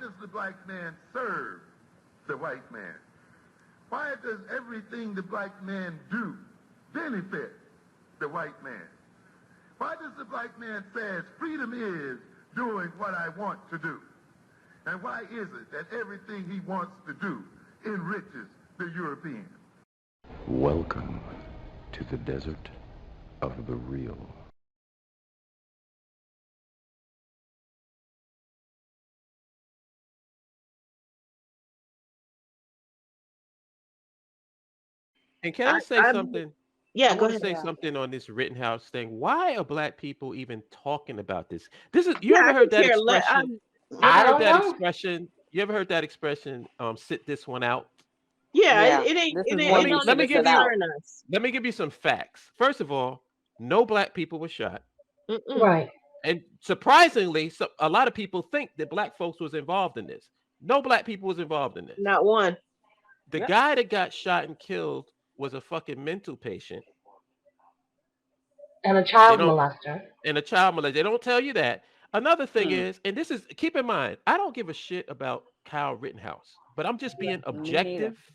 does the black man serve the white man? Why does everything the black man do benefit the white man? Why does the black man say freedom is doing what I want to do? And why is it that everything he wants to do enriches the European? Welcome to the desert of the real. And can I say something? Yeah, I go want to ahead. say something on this Rittenhouse thing. Why are black people even talking about this? This is Yeah, ever I heard could that care less. expression? I don't know. You ever heard that expression? Sit this one out. Yeah, Yeah, it ain't. this It is ain't. one It you don't let me should even have give said you- out. concern us. Let me give you some facts. First of all, no black people were shot, Mm-mm. Right. and surprisingly, a lot of people think that black folks was involved in this. No black people was involved in this. Not one. The Yep. guy that got shot and killed was a fucking mental patient And a They child don't molester. and a child molester. They don't tell you that. Another thing is, and this is keep in mind, I don't give a shit about Kyle Rittenhouse, but I'm just being Me neither. objective.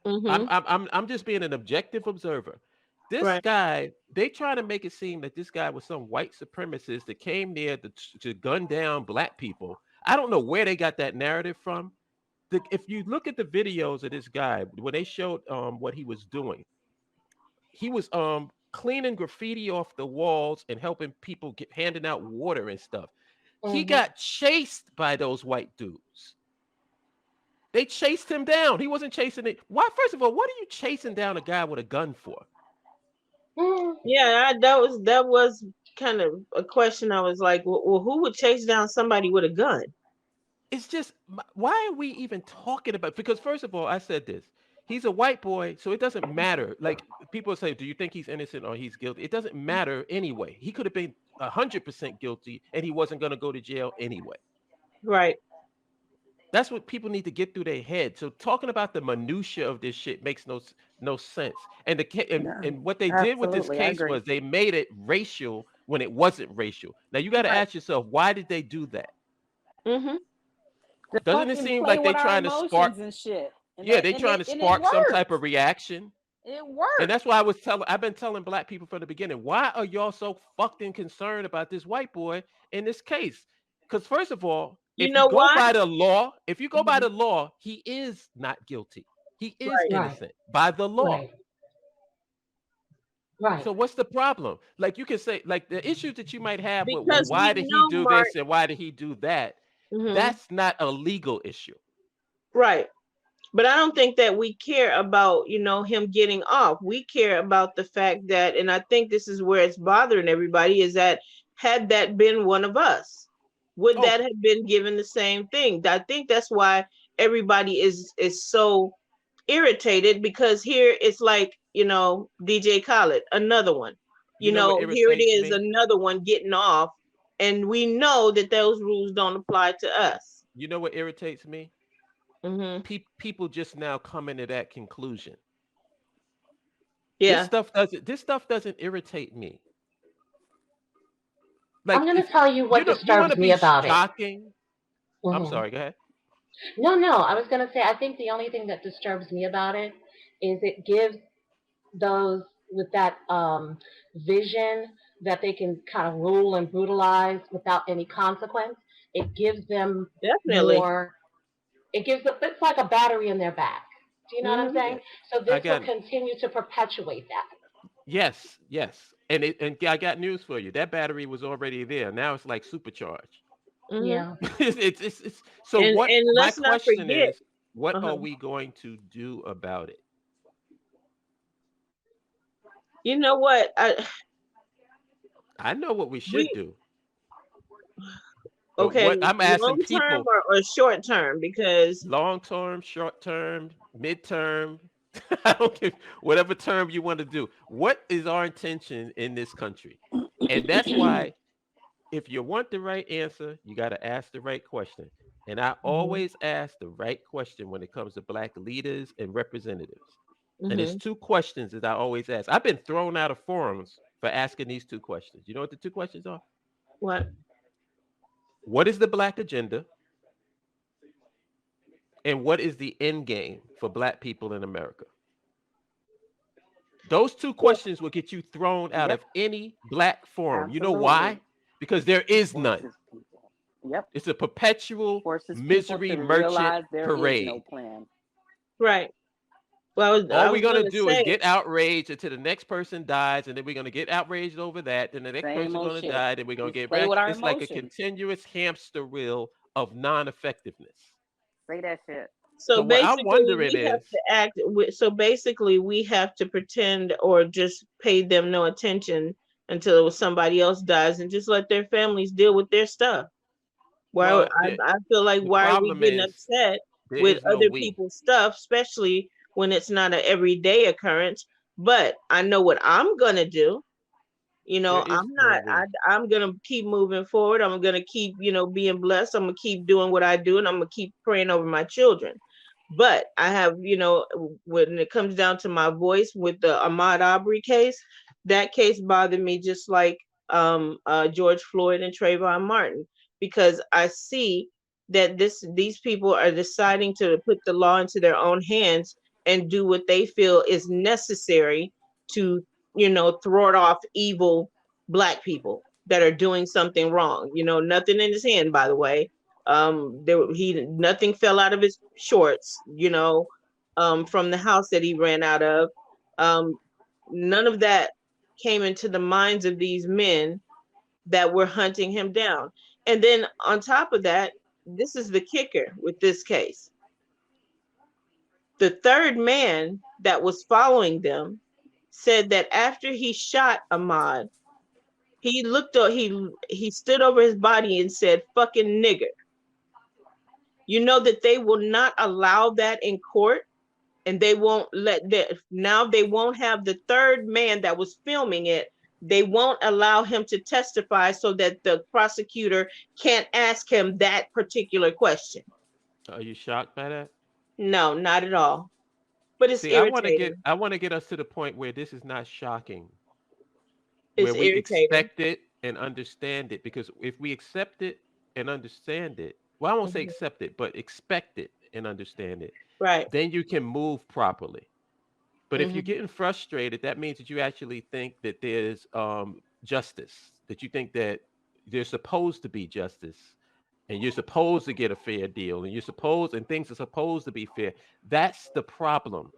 Mm-hmm. I'm just being an objective observer. This Right. guy, they try to make it seem that this guy was some white supremacist that came there to gun down black people. I don't know where they got that narrative from. If you look at the videos of this guy, when they showed what he was doing, he was cleaning graffiti off the walls and helping people get handing out water and stuff. He Mhm. got chased by those white dudes. They chased him down. He wasn't chasing it. Why? First of all, what are you chasing down a guy with a gun for? Mm. Yeah, that was kind of a question. I was like, well, who would chase down somebody with a gun? It's just, why are we even talking about? Because first of all, I said this. He's a white boy, so it doesn't matter. Like people say, do you think he's innocent or he's guilty? It doesn't matter anyway. He could have been 100% guilty, and he wasn't going to go to jail anyway. Right. That's what people need to get through their head. So talking about the minutia of this shit makes no sense. And and what they did with this Absolutely, I case agree. was they made it racial when it wasn't racial. Now you got to Right. ask yourself, why did they do that? Mm-hmm. Doesn't it fucking seem play like they with our trying to spark? emotions and shit. And Yeah, that, they and trying it, to and it spark some type worked. of reaction. It And worked. that's why I've been telling black people from the beginning, why are y'all so fucking concerned about this white boy in this case? Because first of all, You if you know go why? by the law, Mhm. he is not guilty. He is Right. Right. innocent by the law. Right. Right. So what's the problem? Like you can say, like the issues that you might have with, well, Because why we did he know, do Mark. this and why did he do that? Mhm. That's not a legal issue. Right. But I don't think that we care about, him getting off. We care about the fact that, and I think this is where it's bothering everybody, is that had that been one of us, would Oh, that have been given the same thing? I think that's why everybody is so irritated, because here it's like, DJ Khaled, another one. you know what Here it irritates is, me? another one getting off, and we know that those rules don't apply to us. You know what irritates me? Hmm. People just now coming to that conclusion. Yeah. This stuff doesn't irritate me. Like I'm going to if tell you you what don't, you want disturbs to me be about it. shocking. I'm Mhm. sorry, go ahead. No, I was going to say, I think the only thing that disturbs me about it is it gives those with that vision that they can kind of rule and brutalize without any consequence. It gives them Definitely. more. It's like a battery in their back. Do you know what I'm Mhm. saying? So I this will got continue to perpetuate that. yes. And I got news for you. That battery was already there. Now it's like supercharged. Mhm. Yeah. It's so And what and my let's not question forget. is, what Uh-huh. are we going to do about it? You know what? I know what we should We do. But okay, what I'm asking long term people, or short term, because long term, short term, midterm, I don't care, whatever term you want to do. What is our intention in this country? And that's why if you want the right answer, you got to ask the right question. And I always ask the right question when it comes to black leaders and representatives. And it's Mhm. two questions that I always ask. I've been thrown out of forums for asking these two questions. You know what the two questions are? What? What is the black agenda? and what is the end game for black people in America? Those two questions will get you thrown out Yep. of any black forum. You know Absolutely. why? Because there is none. Forces people. Yep. It's a perpetual Forces people misery to merchant realize there is parade. no plan. Right. Well, I All was we're gonna gonna do is say, get outraged until the next person dies, and then we're gonna get outraged over that. Then the next Same person's old gonna shit. die. Then we're gonna Just get play back. with our It's like a emotions. continuous hamster wheel of non-effectiveness. Say that shit. So so what I'm basically wondering we have is, to act. So basically we have to pretend or just pay them no attention until somebody else dies, and just let their families deal with their stuff. Why well, I feel like the why are we problem getting is upset there with is no other we. people's stuff, especially when it's not an everyday occurrence? But I know what I'm gonna do. There is I'm no not. we. I'm gonna keep moving forward. I'm gonna keep, being blessed. I'm gonna keep doing what I do, and I'm gonna keep praying over my children. But I have, when it comes down to my voice with the Ahmaud Arbery case, that case bothered me just like George Floyd and Trayvon Martin, because I see that these people are deciding to put the law into their own hands and do what they feel is necessary to, thwart off evil black people that are doing something wrong. Nothing in his hand, by the way. Nothing fell out of his shorts, from the house that he ran out of. Um, None of that came into the minds of these men that were hunting him down. And then on top of that, this is the kicker with this case. The third man that was following them said that after he shot Ahmaud, he looked up, he stood over his body and said, "Fucking nigger." You know that they will not allow that in court, and they won't let that. Now they won't have the third man that was filming it. They won't allow him to testify so that the prosecutor can't ask him that particular question. Are you shocked by that? No, not at all. But it's See, I want to get irritating. I want to get us to the point where this is not shocking, It's where we irritating. expect it and understand it. Because if we accept it and understand it, well, I won't say Mhm. accept it, but expect it and understand it, Right. then you can move properly. But if you're Hmm. getting frustrated, that means that you actually think that there's justice, that you think that there's supposed to be justice, and you're supposed to get a fair deal, and things are supposed to be fair. That's the problem.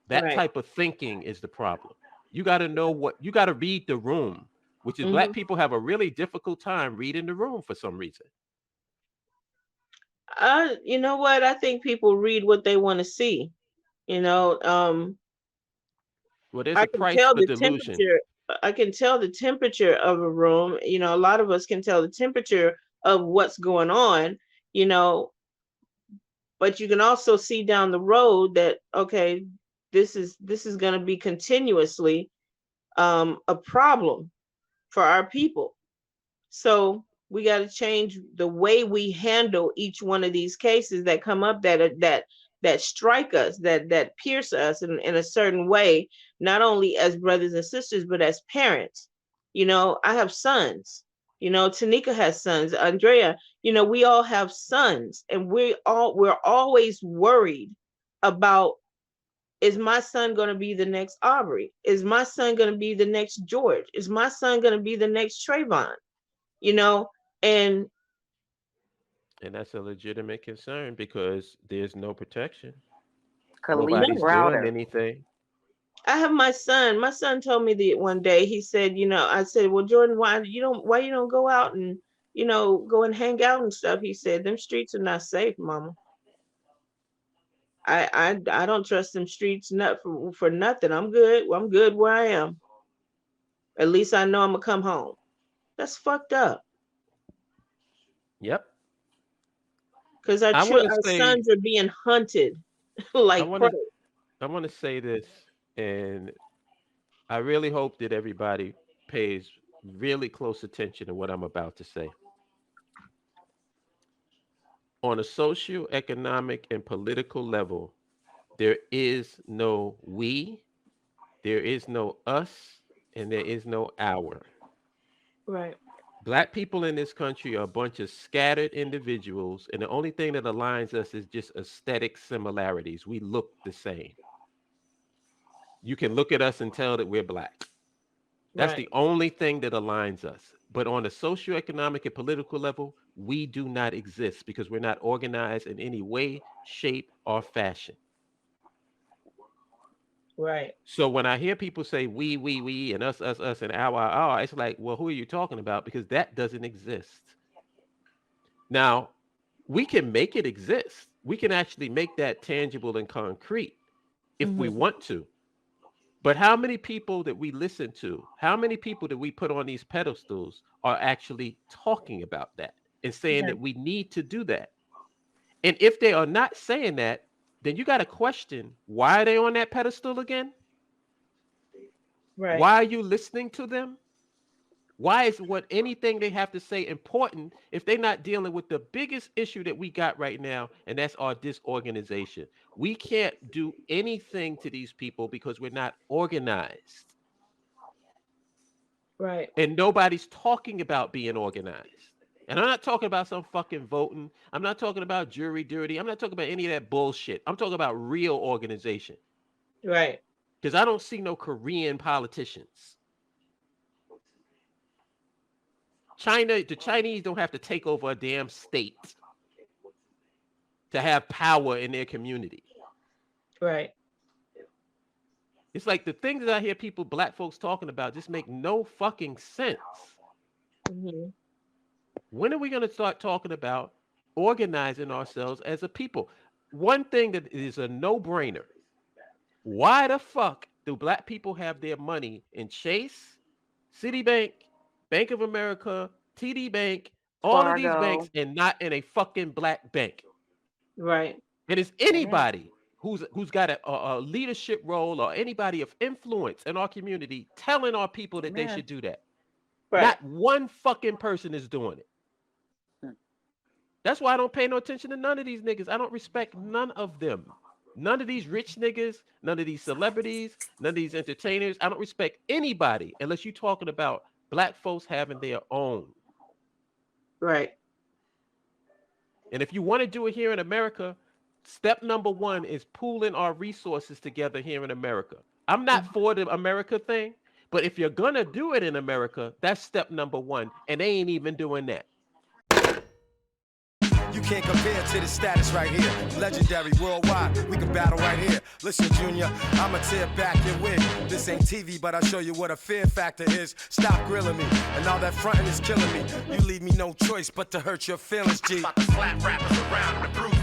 That Right. type of thinking is the problem. You got to know what you got to read the room, which is black Hmm. people have a really difficult time reading the room for some reason. You know what? I think people read what they want to see. You know, Well, there's I a can price tell for the delusion. temperature. I can tell the temperature of a room. A lot of us can tell the temperature of what's going on, you know, but you can also see down the road that, okay, this is going to be continuously a problem for our people. So we got to change the way we handle each one of these cases that come up, that strike us, that pierce us in a certain way, not only as brothers and sisters, but as parents. I have sons. Tanika has sons. Andrea, we all have sons, and we're always worried about, is my son going to be the next Aubrey? Is my son going to be the next George? Is my son going to be the next Trayvon? you know and And that's a legitimate concern because there's no protection. Khalif Nobody's no, doing Browder. anything. I have my son told me that one day. He said, I said, well, Jordan, why you don't go out and go and hang out and stuff? He said, them streets are not safe, mama. I don't trust them streets, not for nothing. I'm good where I am. At least I know I'm gonna come home. That's fucked up, Yep. because I want to our say sons are being hunted I like want prey. to I want to say this, and I really hope that everybody pays really close attention to what I'm about to say. On a social, economic, and political level, there is no we, there is no us, and there is no our. Right. Black people in this country are a bunch of scattered individuals, and the only thing that aligns us is just aesthetic similarities. We look the same. You can look at us and tell that we're black. That's the only thing that aligns us. But on a socioeconomic and political level, we do not exist because we're not organized in any way, shape, or fashion. Right. So when I hear people say we, and us, and our, it's like, well, who are you talking about? Because that doesn't exist. Now, we can make it exist. We can actually make that tangible and concrete if we want to. But how many people that we listen to, how many people that we put on these pedestals are actually talking about that and saying that we need to do that? And if they are not saying that, then you got to question, why are they on that pedestal again? Right. Why are you listening to them? Why is what anything they have to say important if they're not dealing with the biggest issue that we got right now, and that's our disorganization? We can't do anything to these people because we're not organized. Right. And nobody's talking about being organized. And I'm not talking about some fucking voting. I'm not talking about jury duty. I'm not talking about any of that bullshit. I'm talking about real organization. Right. Because I don't see no Korean politicians. The Chinese don't have to take over a damn state to have power in their community. Right. It's like the things that I hear people, black folks talking about just make no fucking sense. When are we going to start talking about organizing ourselves as a people? One thing that is a no-brainer. Why the fuck do black people have their money in Chase, Citibank, Bank of America, TD Bank, all of these banks, and not in a fucking black bank? Right. And it's anybody who's got a leadership role or anybody of influence in our community telling our people that they should do that. Right. Not one fucking person is doing it. That's why I don't pay no attention to none of these niggas. I don't respect none of them. None of these rich niggas, none of these celebrities, none of these entertainers. I don't respect anybody unless you're talking about black folks having their own. Right. And if you want to do it here in America, step number one is pooling our resources together here in America. I'm not for the America thing, but if you're going to do it in America, that's step number one. And they ain't even doing that. You can't compare to the status right here. Legendary worldwide, we can battle right here. Listen, Junior, I'ma tear back your wig. This ain't TV, but I'll show you what a fear factor is. Stop grilling me, and all that fronting is killing me. You leave me no choice but to hurt your feelings, G. About to slap rappers around and bruise